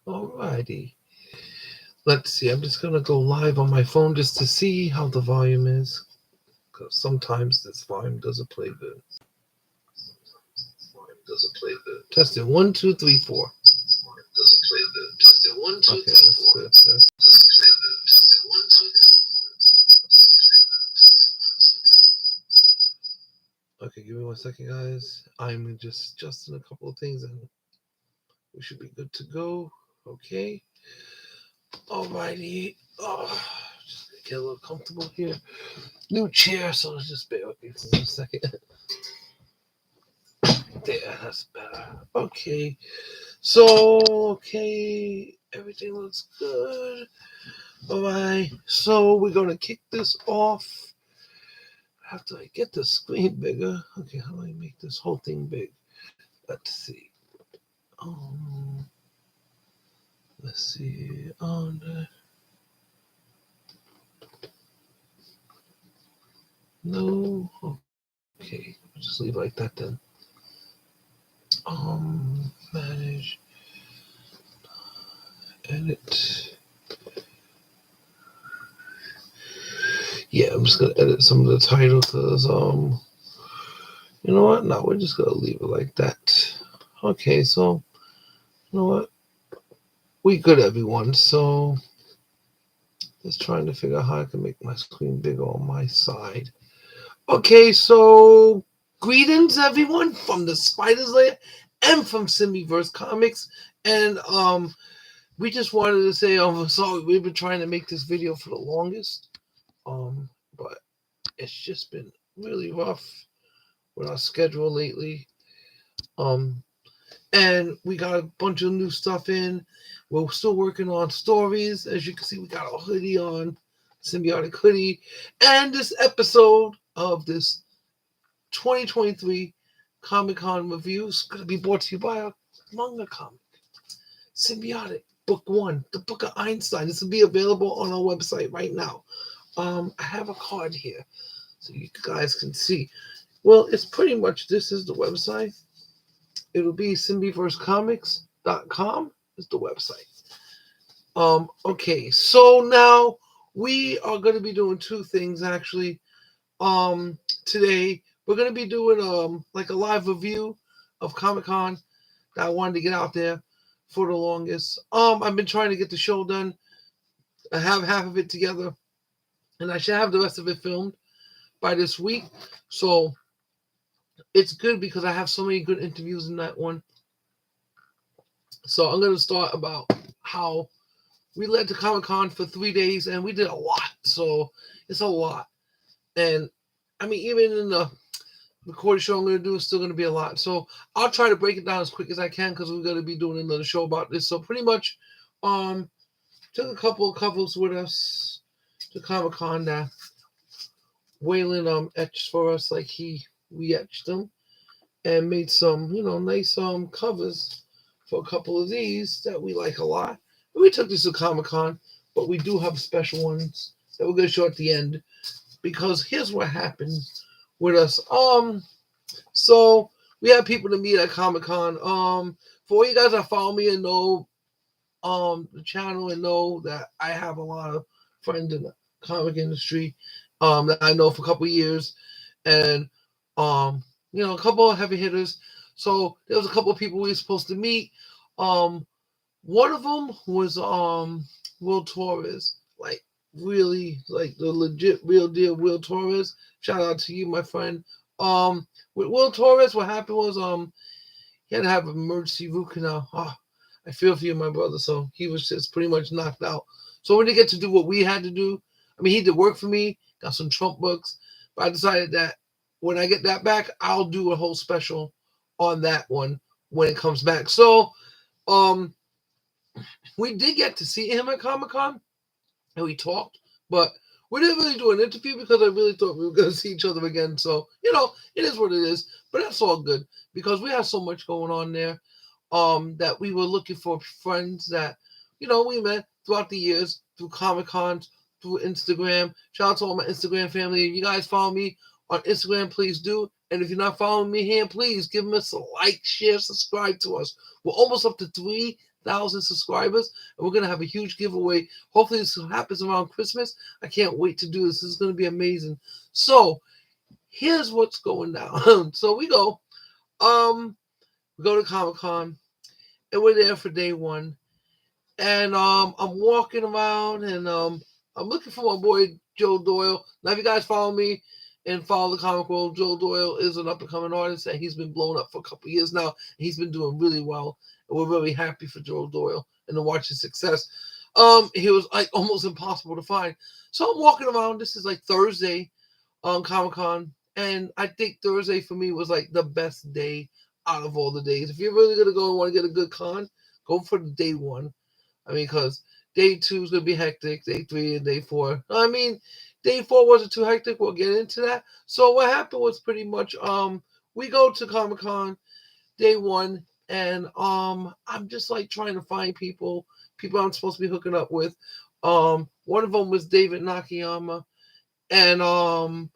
Alrighty. Let's see. I'm just gonna go live on my phone just to see how the volume is, because sometimes this volume doesn't play good. Testing 1, 2, 3, 4. Okay, that's good. Okay, give me 1 second, guys. I'm just adjusting a couple of things, and we should be good to go. Okay. Alrighty. Oh, just get a little comfortable here. New chair, so let's just bear with me for 1 second. There, that's better. Okay. So, okay, everything looks good. Alright, so we're gonna kick this off. After I get the screen bigger, okay, how do I make this whole thing big? Let's see. Um, let's see. No, okay, just leave it like that then. Manage, edit. Yeah, I'm just gonna edit some of the title because you know what? No, we're just gonna leave it like that. Okay, so you know what? We good, everyone. So just trying to figure out how I can make my screen bigger on my side. Okay, so greetings, everyone, from the Spider's Lair and from Simiverse Comics, and we just wanted to say, sorry, we've been trying to make this video for the longest, but it's just been really rough with our schedule lately, and we got a bunch of new stuff in. We're still working on stories. As you can see, we got a hoodie on, symbiotic hoodie, and this episode of this 2023 Comic-Con review is going to be brought to you by a manga comic, Symbiotic Book 1, the Book of Einstein. This will be available on our website right now. I have a card here so you guys can see. Well, it's pretty much, this is the website. It'll be symbiversecomics.com is the website. Okay, so now we are going to be doing two things actually. Today we're going to be doing like a live review of Comic-Con that I wanted to get out there for the longest. I've been trying to get the show done. I have half of it together, and I should have the rest of it filmed by this week. So it's good because I have so many good interviews in that one. So I'm going to start about how we led to Comic-Con for 3 days, and we did a lot. So it's a lot. And I mean, even in the recorded show I'm going to do, it's still going to be a lot. So I'll try to break it down as quick as I can because we're going to be doing another show about this. So pretty much, took a couple of covers with us to Comic-Con that Waylon etched for us, like we etched them, and made some nice covers for a couple of these that we like a lot. And we took this to Comic-Con, but we do have special ones that we're going to show at the end, because here's what happened with us. So we had people to meet at Comic-Con. For all you guys that follow me and know the channel and know that I have a lot of friends in the comic industry that I know for a couple of years, and a couple of heavy hitters. So there was a couple of people we were supposed to meet. One of them was Will Torres, like really like the legit real deal Will Torres. Shout out to you, my friend. With Will Torres, what happened was he had to have emergency root canal. I feel for you, my brother. So he was just pretty much knocked out. So we didn't get to do what we had to do. I mean, he did work for me, got some Trump books, but I decided that when I get that back, I'll do a whole special on that one when it comes back. So we did get to see him at Comic-Con, and we talked, but we didn't really do an interview because I really thought we were going to see each other again. So, it is what it is, but that's all good because we have so much going on there that we were looking for friends that, we met throughout the years through Comic-Cons, through Instagram. Shout out to all my Instagram family. If you guys follow me on Instagram, please do. And if you're not following me here, please give us a like, share, subscribe to us. We're almost up to 3,000 subscribers, and we're going to have a huge giveaway. Hopefully this happens around Christmas. I can't wait to do this. This is going to be amazing. So here's what's going down. So we go to Comic-Con, and we're there for day one. And I'm walking around, and I'm looking for my boy Joe Doyle. Now, if you guys follow me and follow the comic world, Joe Doyle is an up-and-coming artist, and he's been blown up for a couple years now. He's been doing really well, and we're really happy for Joe Doyle and to watch his success. He was like almost impossible to find. So I'm walking around. This is like Thursday on Comic-Con, and I think Thursday for me was like the best day out of all the days. If you're really gonna go and want to get a good con, go for the day one. I mean, because day 2 is going to be hectic, day 3 and day 4. I mean, day 4 wasn't too hectic. We'll get into that. So what happened was pretty much, we go to Comic-Con day 1, and I'm just like trying to find people I'm supposed to be hooking up with. One of them was David Nakayama, and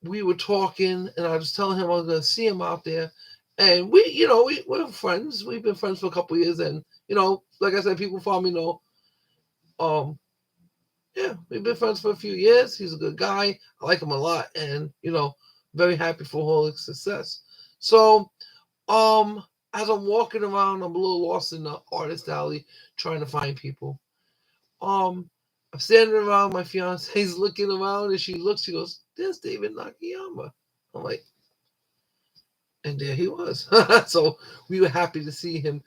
we were talking, and I was telling him I was going to see him out there. And we're friends. We've been friends for a couple of years, and like I said, people follow me know. Yeah, we've been friends for a few years. He's a good guy. I like him a lot, and very happy for all his success. So, as I'm walking around, I'm a little lost in the artist alley trying to find people. I'm standing around. My fiance's looking around, and she goes, "There's David Nakayama." I'm like, and there he was. So we were happy to see him.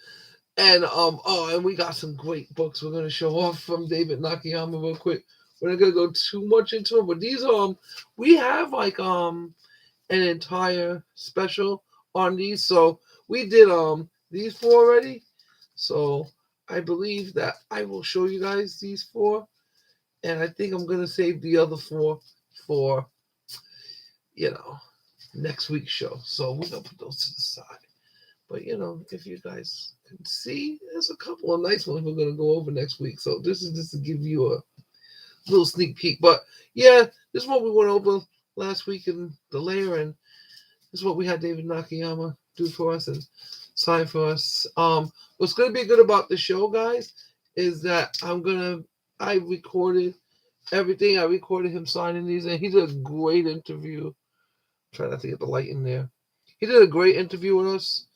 And and we got some great books we're gonna show off from David Nakayama real quick. We're not gonna go too much into it, but these we have like an entire special on these. So we did these 4 already. So I believe that I will show you guys these 4, and I think I'm gonna save the other 4 for next week's show. So we're gonna put those to the side. But if you guys can see, there's a couple of nice ones we're gonna go over next week. So this is just to give you a little sneak peek. But yeah, this is what we went over last week in the layer, and this is what we had David Nakayama do for us and sign for us. What's gonna be good about the show, guys, is that I recorded everything. I recorded him signing these, and he did a great interview. Try not to get the light in there. He did a great interview with us.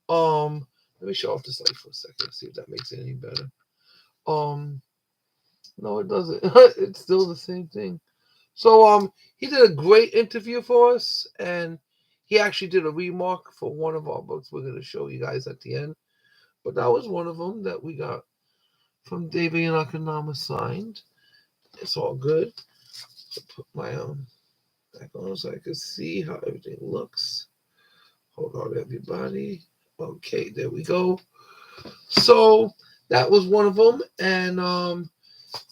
Let me show off this light for a second, see if that makes it any better. No, it doesn't. It's still the same thing. So he did a great interview for us, and he actually did a remark for one of our books we're going to show you guys at the end. But that was one of them that we got from David Nakayama signed. It's all good. So put my back on so I can see how everything looks. Hold on, everybody. Okay, there we go. So that was one of them, and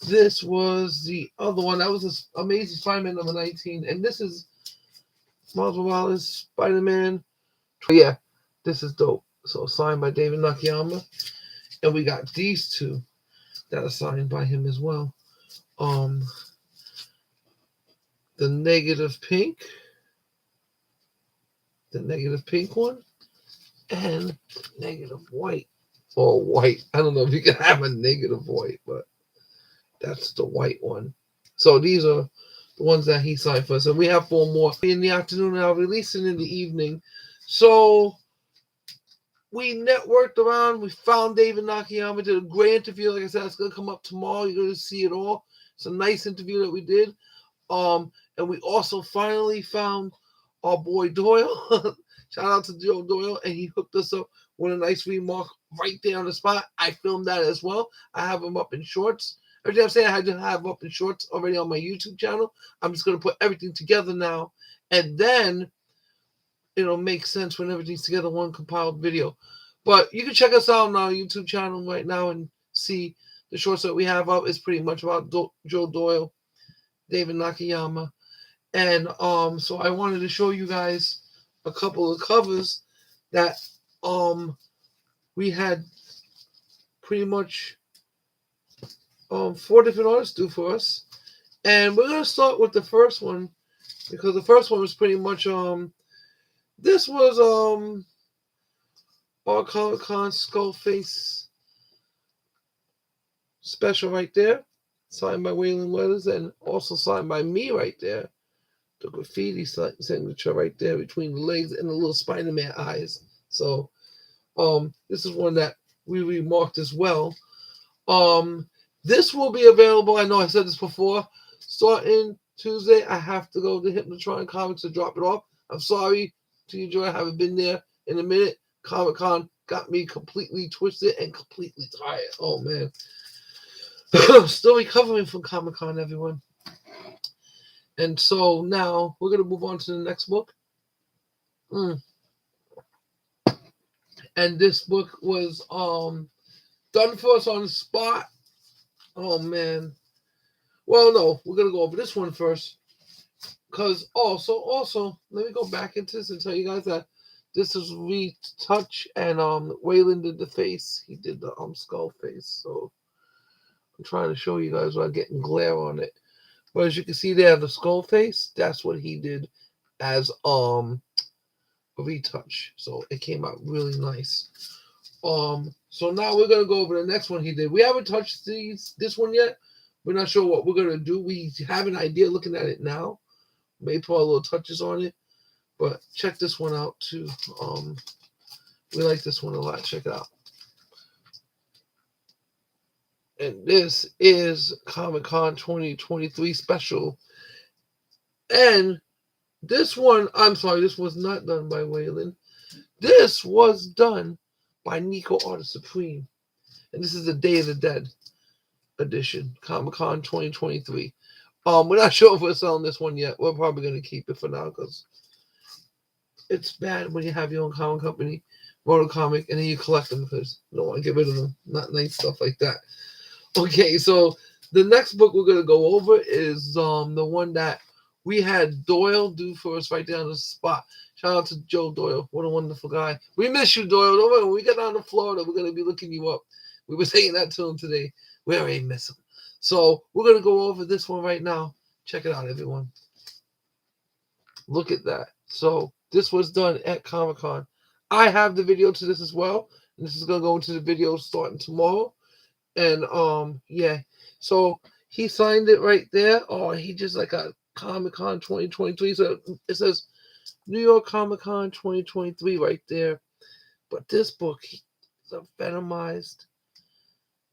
this was the other one. That was Amazing Spider-Man number 19, and this is Miles Morales, Spider-Man. Yeah, this is dope. So signed by David Nakayama, and we got these 2 that are signed by him as well. The negative pink one, and negative white, or white. I don't know if you can have a negative white, but that's the white one. So these are the ones that he signed for us, and we have 4 more in the afternoon, and I'll release it in the evening. So we networked around. We found David Nakayama, did a great interview. Like I said, it's gonna come up tomorrow. You're gonna see it all. It's a nice interview that we did. And we also finally found our boy Doyle. Shout out to Joe Doyle, and he hooked us up with a nice remark right there on the spot. I filmed that as well. I have him up in shorts. Everything I'm saying, I had to have up in shorts already on my YouTube channel. I'm just going to put everything together now, and then it'll make sense when everything's together, one compiled video. But you can check us out on our YouTube channel right now and see the shorts that we have up. It's pretty much about Joe Doyle, David Nakayama. And so I wanted to show you guys a couple of covers that we had pretty much 4 different artists do for us. And we're going to start with the first one because the first one was pretty much this was our Comic Con Skullface special right there, signed by Waylon Weathers, and also signed by me right there. The graffiti signature right there between the legs and the little Spider-Man eyes. So this is one that we remarked as well. This will be available. I know I said this before. Starting Tuesday, I have to go to Hypnotron Comics to drop it off. I'm sorry to you, Joy. I haven't been there in a minute. Comic Con got me completely twisted and completely tired. Oh man. Still recovering from Comic Con, everyone. And so now we're gonna move on to the next book. And this book was done for us on the spot. Oh man. Well, no, we're gonna go over this one first. Because also, let me go back into this and tell you guys that this is retouch, and Waylon did the face. He did the skull face. So I'm trying to show you guys without getting glare on it. But as you can see there, the skull face, that's what he did as a retouch. So it came out really nice. So now we're gonna go over the next one he did. We haven't touched this one yet. We're not sure what we're gonna do. We have an idea looking at it now. May put a little touches on it, but check this one out too. We like this one a lot. Check it out. And this is Comic Con 2023 special. And this one, I'm sorry, this was not done by Waylon. This was done by Nico Artist Supreme. And this is the Day of the Dead edition, Comic Con 2023. We're not sure if we're selling this one yet. We're probably going to keep it for now because it's bad when you have your own comic company, Moto Comic, and then you collect them because you don't want to get rid of them. Not nice stuff like that. Okay, so the next book we're going to go over is the one that we had Doyle do for us right there on the spot. Shout out to Joe Doyle. What a wonderful guy. We miss you, Doyle. Don't worry, when we get down to Florida, we're going to be looking you up. We were saying that to him today. We already miss him. So we're going to go over this one right now. Check it out, everyone. Look at that. So this was done at Comic-Con. I have the video to this as well. And this is going to go into the video starting tomorrow. And, yeah. So he signed it right there. Oh, he just like a Comic-Con 2023. So it says New York Comic-Con 2023 right there. But this book is a Venomized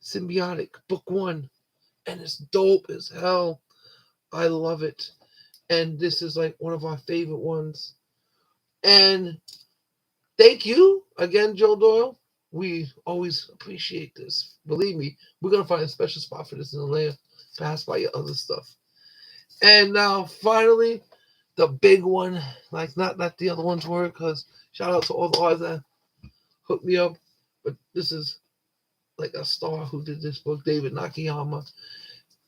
Symbiotic Book 1. And it's dope as hell. I love it. And this is like one of our favorite ones. And thank you again, Joe Doyle. We always appreciate this. Believe me, we're going to find a special spot for this in the layer. Pass by your other stuff. And now, finally, the big one. Like, not that the other ones were, because shout out to all the artists that hooked me up. But this is like a star who did this book, David Nakayama.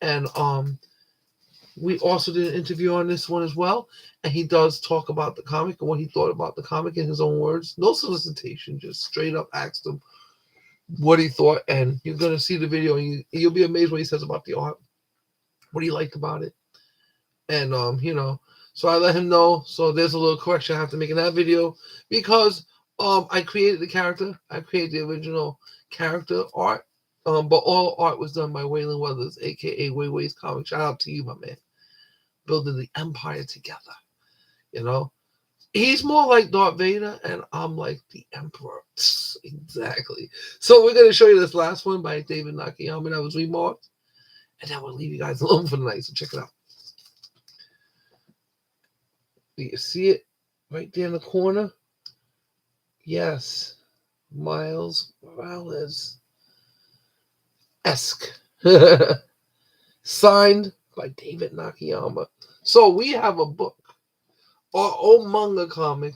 And we also did an interview on this one as well. And he does talk about the comic and what he thought about the comic in his own words. No solicitation, just straight up asked him what he thought. And you're going to see the video and you'll be amazed what he says about the art, what he liked about it. And, so I let him know. So there's a little correction I have to make in that video because I created the character. I created the original character art. But all art was done by Waylon Weathers, a.k.a. Wayway's Comics. Shout out to you, my man. Building the empire together. He's more like Darth Vader, and I'm like the Emperor. Exactly. So we're going to show you this last one by David Nakayama that was remarked. And then we'll leave you guys alone for the night. So check it out. Do you see it right there in the corner? Yes. Miles Morales. Esque. Signed by David Nakayama. So we have a book. Our old manga comic.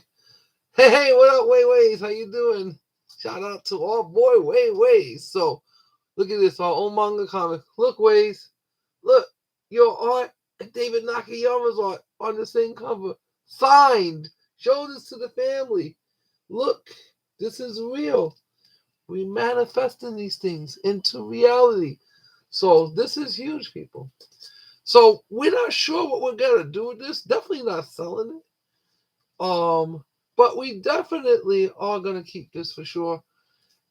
Hey, what up, Wayways? How you doing? Shout out to our boy Wayways. So look at this, our old manga comic. Look, Ways. Look, your art and David Nakayama's art on the same cover. Signed. Show this to the family. Look, this is real. We manifesting these things into reality. So this is huge, people. So we're not sure what we're gonna do with this. Definitely not selling it. But we definitely are gonna keep this for sure.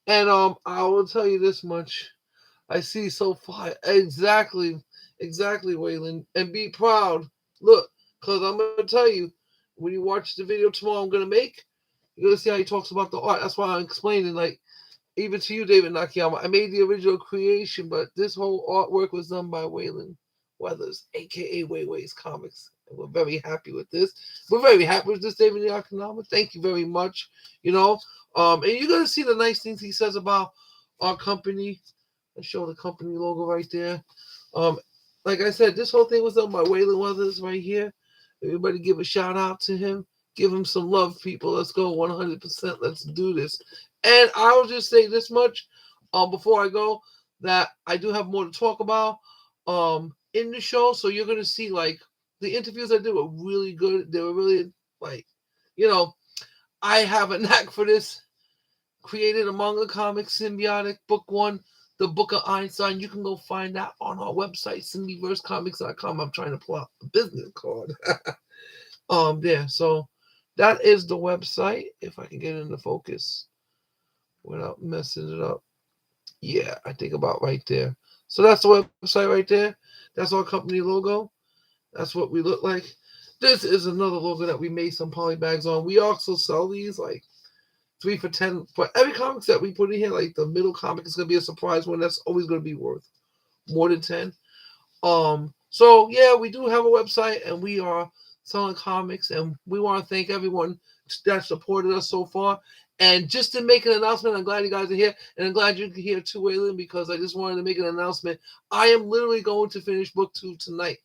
And I will tell you this much. I see so far. Exactly, Waylon. And be proud. Look, because I'm going to tell you, when you watch the video tomorrow I'm going to make, you're going to see how he talks about the art. That's why I'm explaining, like, even to you, David Nakayama, I made the original creation, but this whole artwork was done by Waylon Weathers, a.k.a. Wayway's Comics. And we're very happy with this. We're very happy with this, David Nakayama. Thank you very much. And you're going to see the nice things he says about our company. I show the company logo right there. Um, like I said, this whole thing was done by Waylon Weathers right here. Everybody give a shout out to him. Give him some love, people. Let's go 100%. Let's do this. And I'll just say this much before I go, that I do have more to talk about in the show. So you're going to see, like, the interviews I did were really good. They were really, like, I have a knack for this. Created a manga comic, Symbiotic, Book 1, The Book of Einstein. You can go find that on our website, symbioversecomics.com. I'm trying to pull out the business card. So that is the website. If I can get it into focus without messing it up. Yeah, I think about right there. So that's the website right there. That's our company logo. That's what we look like. This is another logo that we made some poly bags on. We also sell these, like, 3 for $10 for every comics that we put in here. Like, the middle comic is gonna be a surprise one. That's always gonna be worth more than 10. So yeah, we do have a website and we are selling comics, and we want to thank everyone that supported us so far. And just to make an announcement, I'm glad you guys are here, and I'm glad you can hear too, Waylon, because I just wanted to make an announcement. I am literally going to finish book 2 tonight.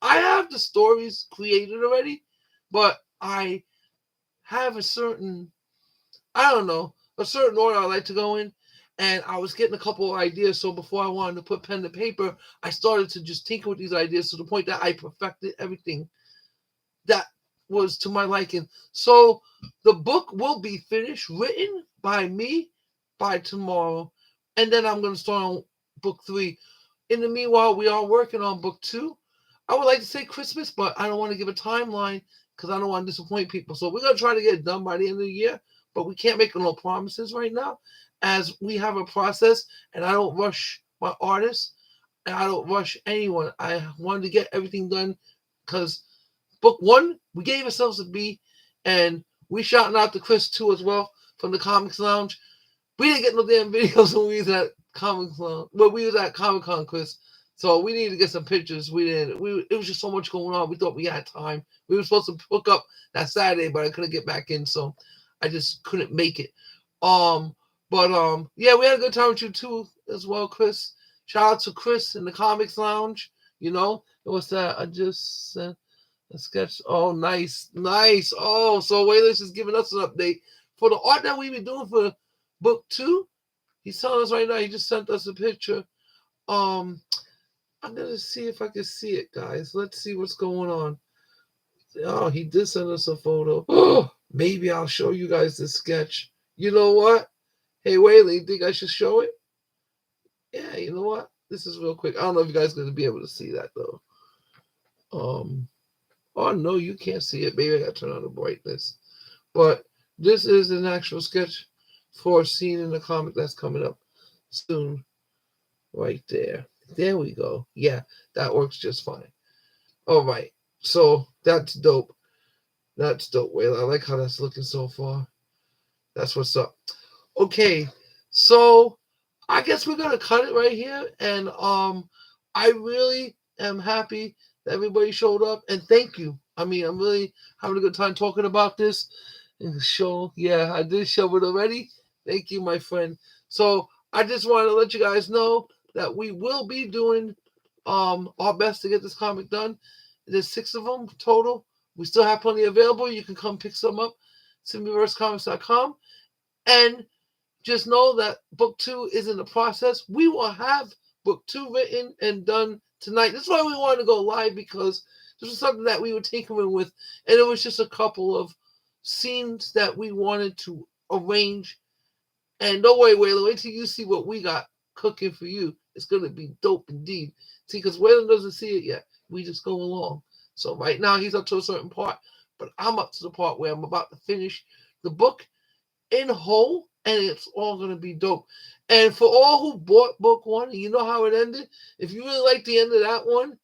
I have the stories created already, but I have a certain order I like to go in. And I was getting a couple of ideas. So before I wanted to put pen to paper, I started to just tinker with these ideas to the point that I perfected everything that was to my liking. So the book will be finished, written by me by tomorrow. And then I'm going to start on book 3. In the meanwhile, we are working on book 2. I would like to say Christmas, but I don't want to give a timeline because I don't want to disappoint people. So we're going to try to get it done by the end of the year, but we can't make no promises right now, as we have a process, and I don't rush my artists, and I don't rush anyone. I wanted to get everything done because book 1, we gave ourselves a B, and we shouting out to Chris too as well from the Comics Lounge. We didn't get no damn videos when we was at Comics Lounge. Well, we was at Comic Con, Chris. So we needed to get some pictures. We didn't. It was just so much going on. We thought we had time. We were supposed to hook up that Saturday, but I couldn't get back in, so I just couldn't make it. Yeah, we had a good time with you too as well, Chris. Shout out to Chris in the Comics Lounge. What's that? I just sent a sketch. Oh, nice. Oh, so Waylon's just giving us an update for the art that we've been doing for book 2. He's telling us right now. He just sent us a picture. I'm gonna see if I can see it, guys. Let's see what's going on. Oh, he did send us a photo. Oh, maybe I'll show you guys this sketch. You know what? Hey, Waylon, you think I should show it? Yeah, you know what? This is real quick. I don't know if you guys are gonna be able to see that though. Oh no, you can't see it. Maybe I gotta turn on the brightness. But this is an actual sketch for a scene in the comic that's coming up soon. Right there. There we go. Yeah, that works just fine. All right. So that's dope. That's dope, Waylon. I like how that's looking so far. That's what's up. Okay. So I guess we're gonna cut it right here. And I really am happy that everybody showed up. And thank you. I mean, I'm really having a good time talking about this in the show. Yeah, I did show it already. Thank you, my friend. So I just want to let you guys know that we will be doing our best to get this comic done. There's 6 of them total. We still have plenty available. You can come pick some up. SYBIOTIC.com. And just know that book 2 is in the process. We will have book 2 written and done tonight. That's why we wanted to go live, because this was something that we were tinkering with, and it was just a couple of scenes that we wanted to arrange. And don't worry, Waylon, wait till you see what we got cooking for you. It's going to be dope indeed. See, because Waylon doesn't see it yet. we just go along. So right now he's up to a certain part, but I'm up to the part where I'm about to finish the book in whole, and it's all going to be dope. And for all who bought book one, you know how it ended? If you really like the end of that one,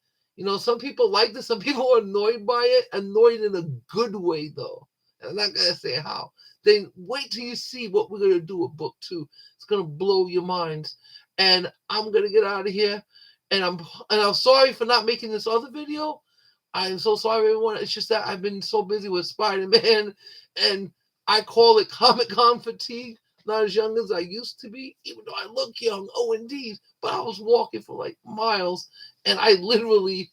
some people liked it, some people were annoyed by it, annoyed in a good way, though. And I'm not going to say how. Then wait till you see what we're going to do with book two. It's going to blow your minds. And I'm going to get out of here. And I'm sorry for not making this other video. I am so sorry, everyone. It's just that I've been so busy with Spider-Man, and I call it Comic-Con fatigue. Not as young as I used to be, even though I look young. Oh, indeed. But I was walking for like miles, and I literally,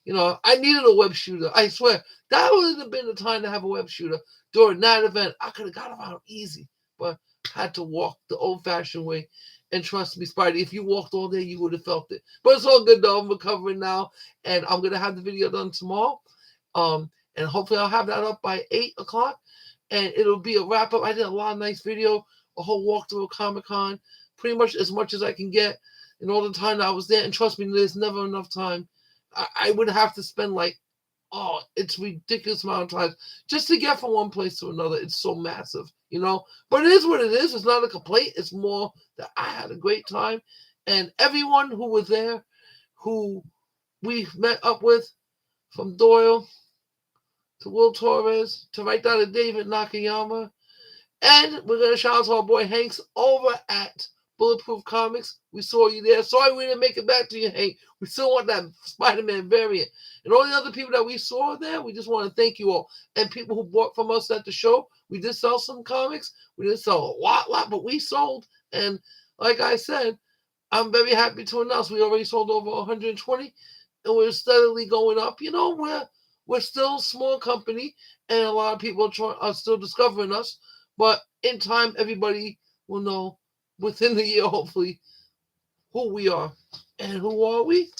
I needed a web shooter. I swear, that would have been the time to have a web shooter. During that event, I could have got around easy, but I had to walk the old-fashioned way. And trust me, Spidey, if you walked all day, you would have felt it. But it's all good, though. I'm recovering now, and I'm going to have the video done tomorrow. And hopefully I'll have that up by 8 o'clock, and it'll be a wrap-up. I did a lot of nice video, a whole walkthrough of Comic-Con, pretty much as I can get in all the time that I was there. And trust me, there's never enough time. I would have to spend it's ridiculous amount of time just to get from one place to another. It's so massive, But it is what it is. It's not a complaint. It's more that I had a great time. And everyone who was there, who we met up with, from Doyle to Will Torres to right down to David Nakayama. And we're going to shout out to our boy Hanks over at Bulletproof Comics. We saw you there. Sorry we didn't make it back to you, Hank. We still want that Spider-Man variant. And all the other people that we saw there, we just want to thank you all. And people who bought from us at the show, we did sell some comics. We didn't sell a lot, but we sold. And like I said, I'm very happy to announce we already sold over 120, and we're steadily going up. We're still a small company, and a lot of people are still discovering us. But in time, everybody will know within the year, hopefully, who we are. And who are we?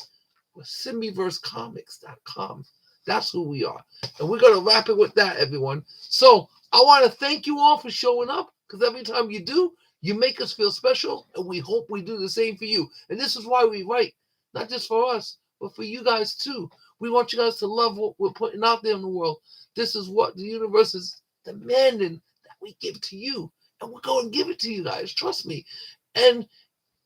We're SYBIOTICcomics.com. That's who we are. And we're going to wrap it with that, everyone. So I want to thank you all for showing up, because every time you do, you make us feel special, and we hope we do the same for you. And this is why we write, not just for us, but for you guys too. We want you guys to love what we're putting out there in the world. This is what the universe is demanding that we give to you. And we're going to give it to you guys. Trust me. And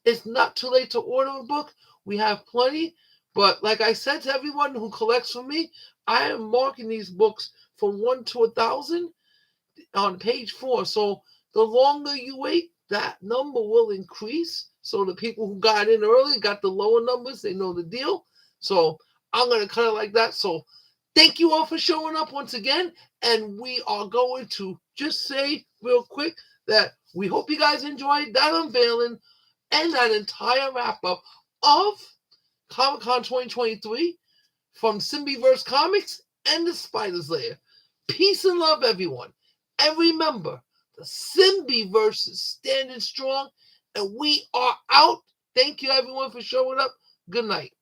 it's not too late to order a book. We have plenty. But like I said to everyone who collects from me, I am marking these books from 1 to 1,000 on page 4. So the longer you wait, that number will increase. So the people who got in early got the lower numbers. They know the deal. So I'm going to cut it like that. So thank you all for showing up once again. And we are going to just say real quick that we hope you guys enjoyed that unveiling and that entire wrap-up of Comic-Con 2023 from Symbiverse Comics and the Spider's Lair. Peace and love, everyone. And remember, the Symbiverse is standing strong, and we are out. Thank you, everyone, for showing up. Good night.